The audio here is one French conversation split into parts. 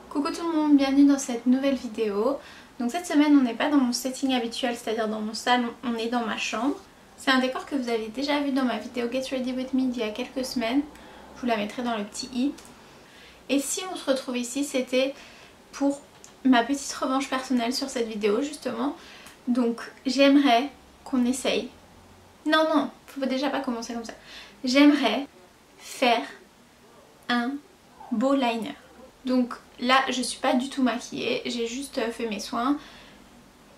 Coucou tout le monde, bienvenue dans cette nouvelle vidéo. Donc cette semaine on n'est pas dans mon setting habituel, c'est-à-dire dans mon salon, on est dans ma chambre. C'est un décor que vous avez déjà vu dans ma vidéo Get Ready With Me d'il y a quelques semaines. Je vous la mettrai dans le petit i. Et si on se retrouve ici, c'était pour ma petite revanche personnelle sur cette vidéo justement. Donc j'aimerais qu'on essaye. Non, faut déjà pas commencer comme ça. J'aimerais faire un beau liner. Donc là je suis pas du tout maquillée, j'ai juste fait mes soins.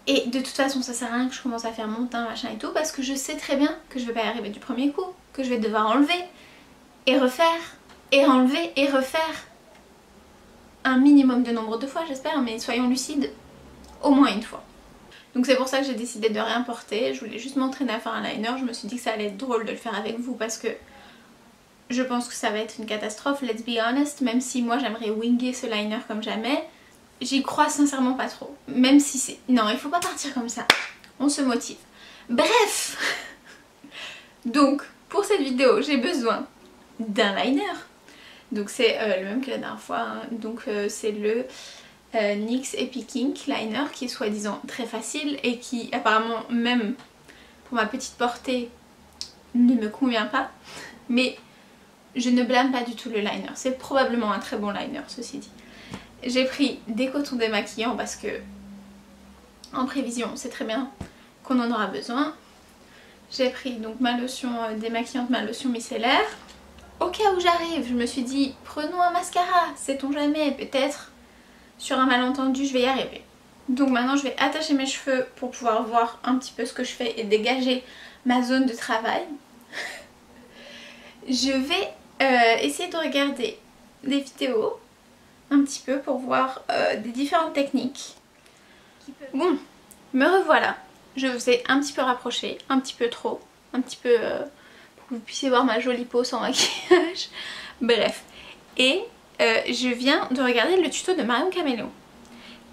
Et de toute façon ça sert à rien que je commence à faire mon teint machin et tout, parce que je sais très bien que je vais pas y arriver du premier coup, que je vais devoir enlever et refaire et enlever et refaire un minimum de nombre de fois j'espère, mais soyons lucides, au moins une fois. Donc c'est pour ça que j'ai décidé de réimporter. Je voulais juste m'entraîner à faire un liner. Je me suis dit que ça allait être drôle de le faire avec vous parce que je pense que ça va être une catastrophe, let's be honest. Même si moi j'aimerais winger ce liner comme jamais, j'y crois sincèrement pas trop. Même si c'est... Non, il faut pas partir comme ça, on se motive. Bref. Donc pour cette vidéo j'ai besoin d'un liner. Donc c'est le même que la dernière fois, hein. Donc c'est le NYX Epic Ink Liner qui est soi-disant très facile et qui apparemment même pour ma petite portée ne me convient pas. Mais je ne blâme pas du tout le liner, c'est probablement un très bon liner ceci dit. J'ai pris des cotons démaquillants parce que en prévision c'est très bien qu'on en aura besoin. J'ai pris donc ma lotion démaquillante, ma lotion micellaire. Au cas où j'arrive, je me suis dit prenons un mascara, sait-on jamais, peut-être sur un malentendu je vais y arriver. Donc maintenant je vais attacher mes cheveux pour pouvoir voir un petit peu ce que je fais et dégager ma zone de travail. Je vais essayer de regarder des vidéos un petit peu pour voir des différentes techniques. Bon, me revoilà. Je vous ai un petit peu rapproché, un petit peu trop, un petit peu pour que vous puissiez voir ma jolie peau sans maquillage. Bref, et je viens de regarder le tuto de Marion Caméléon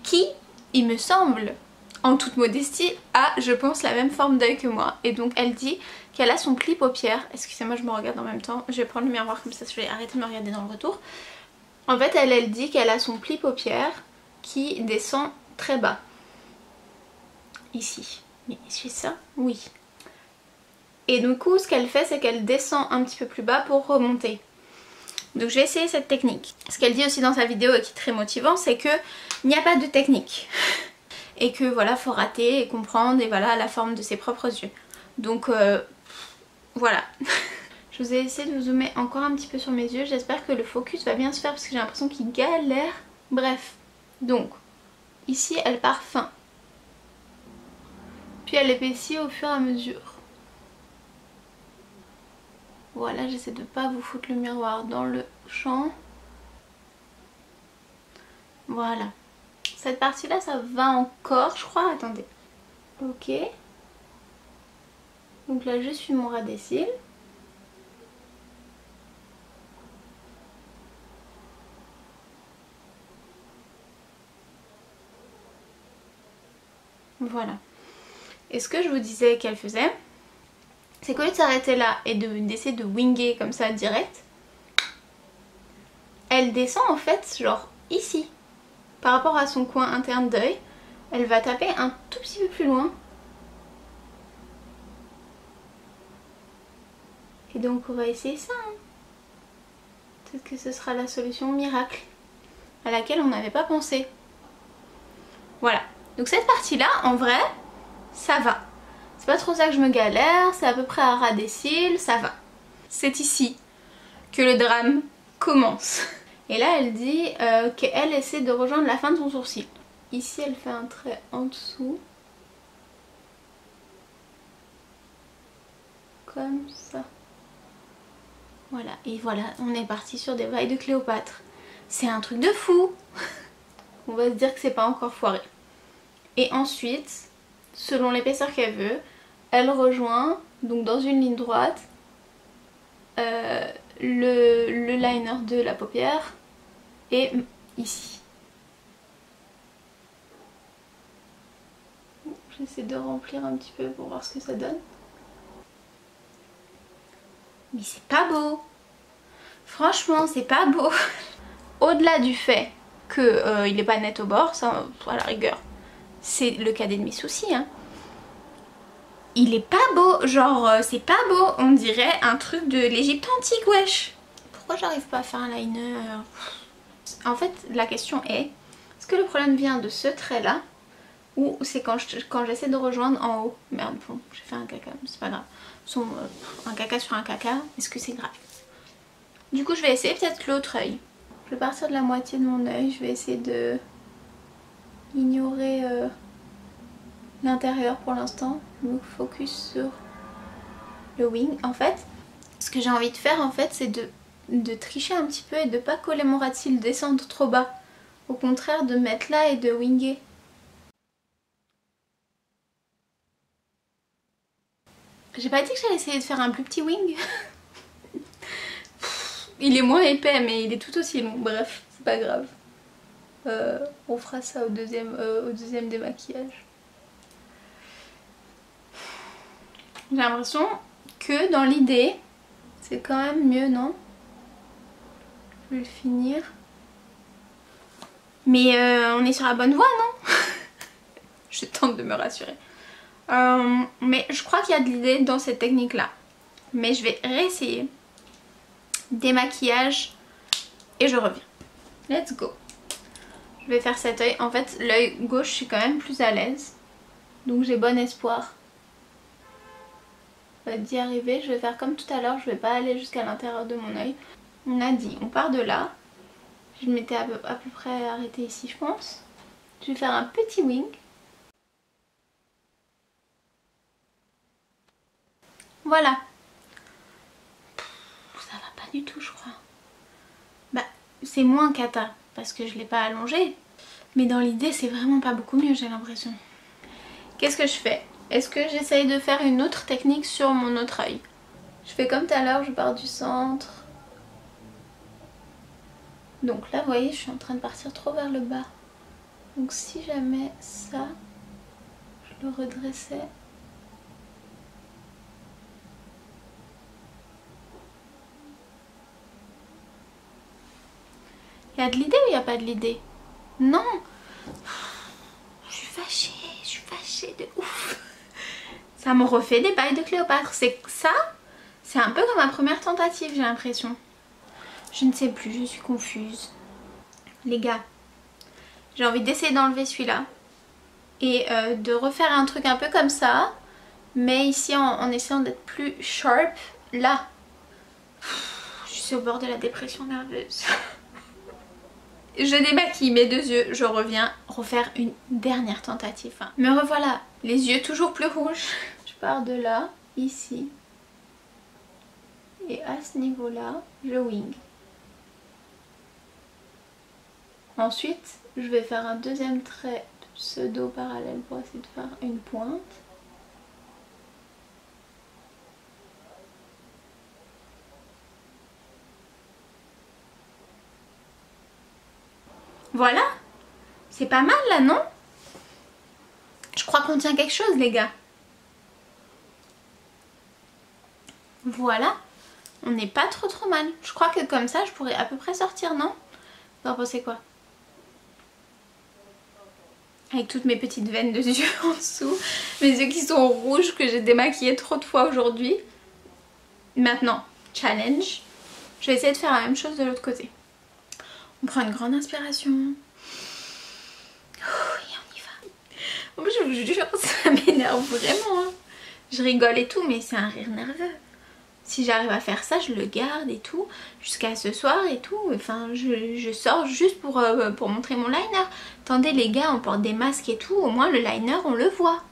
qui, il me semble, en toute modestie, a je pense la même forme d'œil que moi. Et donc elle dit qu'elle a son pli paupière. Excusez-moi, je me regarde en même temps, je vais prendre le miroir comme ça, je vais arrêter de me regarder dans le retour. En fait elle dit qu'elle a son pli paupière qui descend très bas. Ici. Mais est-ce ça? Oui. Et du coup ce qu'elle fait c'est qu'elle descend un petit peu plus bas pour remonter. Donc je vais essayer cette technique. Ce qu'elle dit aussi dans sa vidéo et qui est très motivant, c'est que il n'y a pas de technique. Et que voilà, faut rater et comprendre et voilà la forme de ses propres yeux. Donc voilà. Je vous ai essayé de zoomer encore un petit peu sur mes yeux. J'espère que le focus va bien se faire parce que j'ai l'impression qu'il galère. Bref. Donc ici elle part fin. Puis elle épaissit au fur et à mesure. Voilà, j'essaie de pas vous foutre le miroir dans le champ. Voilà. Cette partie là ça va encore je crois, attendez. Ok. Donc là je suis mon ras des cils. Voilà. Et ce que je vous disais qu'elle faisait, c'est qu'au lieu de s'arrêter là et d'essayer de winger comme ça direct, elle descend en fait genre ici. Par rapport à son coin interne d'œil, elle va taper un tout petit peu plus loin. Et donc on va essayer ça. Hein. Peut-être que ce sera la solution miracle à laquelle on n'avait pas pensé. Voilà. Donc cette partie-là, en vrai, ça va. C'est pas trop ça que je me galère, c'est à peu près à ras des cils, ça va. C'est ici que le drame commence. Et là elle dit qu'elle essaie de rejoindre la fin de son sourcil. Ici elle fait un trait en dessous. Comme ça. Voilà, et voilà, on est parti sur des vagues de Cléopâtre. C'est un truc de fou. On va se dire que c'est pas encore foiré. Et ensuite, selon l'épaisseur qu'elle veut, elle rejoint, donc dans une ligne droite, le liner de la paupière et ici. J'essaie de remplir un petit peu pour voir ce que ça donne. Mais c'est pas beau. Franchement, c'est pas beau. Au-delà du fait qu'il n'est pas net au bord, ça à la rigueur c'est le cadet de mes soucis hein. Il est pas beau, genre c'est pas beau, on dirait un truc de l'Égypte antique wesh. Pourquoi j'arrive pas à faire un liner? En fait la question est-ce que le problème vient de ce trait là ou c'est quand j'essaie de rejoindre en haut? Merde, bon, j'ai fait un caca, c'est pas grave. Un caca sur un caca, est-ce que c'est grave? Du coup je vais essayer peut-être l'autre œil. Je vais partir de la moitié de mon œil, je vais essayer de ignorer l'intérieur pour l'instant. Je me focus sur le wing. En fait, ce que j'ai envie de faire en fait, c'est de tricher un petit peu et de pas coller mon ras de cils, descendre trop bas. Au contraire, de mettre là et de winger. J'ai pas dit que j'allais essayer de faire un plus petit wing. Il est moins épais mais il est tout aussi long. Bref, c'est pas grave. On fera ça au deuxième démaquillage. J'ai l'impression que dans l'idée, c'est quand même mieux, non? Je vais le finir. Mais on est sur la bonne voie, non? Je tente de me rassurer. Mais je crois qu'il y a de l'idée dans cette technique là. Mais je vais réessayer. Démaquillage et je reviens. Let's go. Je vais faire cet œil. En fait l'œil gauche je suis quand même plus à l'aise. Donc j'ai bon espoir d'y arriver. Je vais faire comme tout à l'heure. Je vais pas aller jusqu'à l'intérieur de mon œil. On a dit on part de là. Je m'étais à peu près arrêtée ici je pense. Je vais faire un petit wing. Voilà. Ça va pas du tout je crois. Bah c'est moins cata parce que je l'ai pas allongé. Mais dans l'idée c'est vraiment pas beaucoup mieux j'ai l'impression. Qu'est-ce que je fais? Est-ce que j'essaye de faire une autre technique sur mon autre œil? Je fais comme tout à l'heure, je pars du centre. Donc là vous voyez je suis en train de partir trop vers le bas. Donc si jamais ça, je le redressais. Il y a de l'idée ou il n'y a pas de l'idée? Non. Je suis fâchée de ouf. Ça me refait des bails de Cléopâtre. C'est ça, c'est un peu comme ma première tentative j'ai l'impression. Je ne sais plus, je suis confuse. Les gars, j'ai envie d'essayer d'enlever celui-là. Et de refaire un truc un peu comme ça. Mais ici en essayant d'être plus sharp. Là. Je suis au bord de la dépression nerveuse. Je démaquille mes deux yeux, je reviens refaire une dernière tentative. Me revoilà, les yeux toujours plus rouges. Je pars de là, ici. Et à ce niveau-là, je wing. Ensuite, je vais faire un deuxième trait pseudo parallèle pour essayer de faire une pointe. Voilà, c'est pas mal là, non? Je crois qu'on tient quelque chose les gars. Voilà, on n'est pas trop mal. Je crois que comme ça je pourrais à peu près sortir, non? Vous en pensez quoi? Avec toutes mes petites veines de yeux en dessous. Mes yeux qui sont rouges que j'ai démaquillés trop de fois aujourd'hui. Maintenant, challenge. Je vais essayer de faire la même chose de l'autre côté. On prend une grande inspiration. Et on y va. En plus, je vous jure, ça m'énerve vraiment. Hein. Je rigole et tout, mais c'est un rire nerveux. Si j'arrive à faire ça, je le garde et tout, jusqu'à ce soir et tout. Enfin, je sors juste pour montrer mon liner. Attendez les gars, on porte des masques et tout, au moins le liner, on le voit.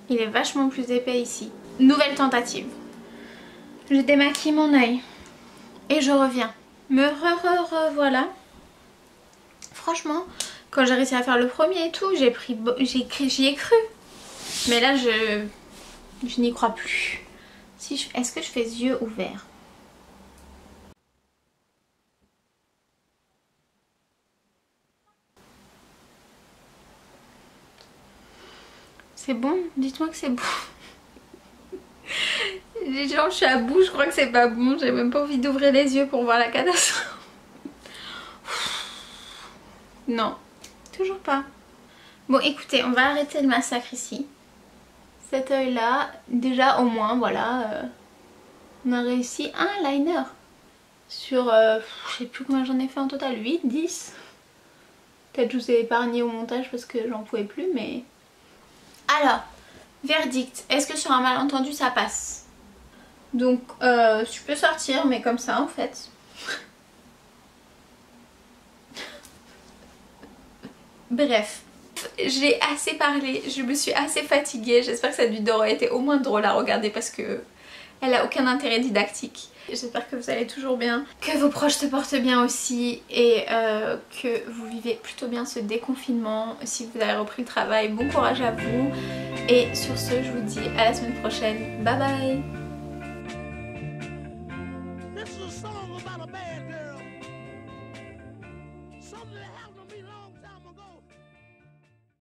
Il est vachement plus épais ici. Nouvelle tentative. Je démaquille mon œil et je reviens. Me revoilà. Franchement, quand j'ai réussi à faire le premier et tout, j'y ai cru. Mais là, je n'y crois plus. Si est-ce que je fais yeux ouverts? C'est bon? Dites-moi que c'est bon. Les gens, je suis à bout, je crois que c'est pas bon. J'ai même pas envie d'ouvrir les yeux pour voir la catastrophe. Non, toujours pas. Bon écoutez, on va arrêter le massacre ici. Cet œil là, déjà au moins voilà, on a réussi un liner. Sur, je sais plus combien j'en ai fait en total, 8, 10. Peut-être je vous ai épargné au montage parce que j'en pouvais plus mais... Alors, verdict, est-ce que sur un malentendu ça passe? Donc je peux sortir mais comme ça en fait. Bref, j'ai assez parlé, je me suis assez fatiguée, j'espère que cette vidéo aura été au moins drôle à regarder parce que elle a aucun intérêt didactique. J'espère que vous allez toujours bien, que vos proches se portent bien aussi et que vous vivez plutôt bien ce déconfinement. Si vous avez repris le travail, bon courage à vous. Et sur ce, je vous dis à la semaine prochaine. Bye bye! This is a song about a bad girl. Something that happened to me long time.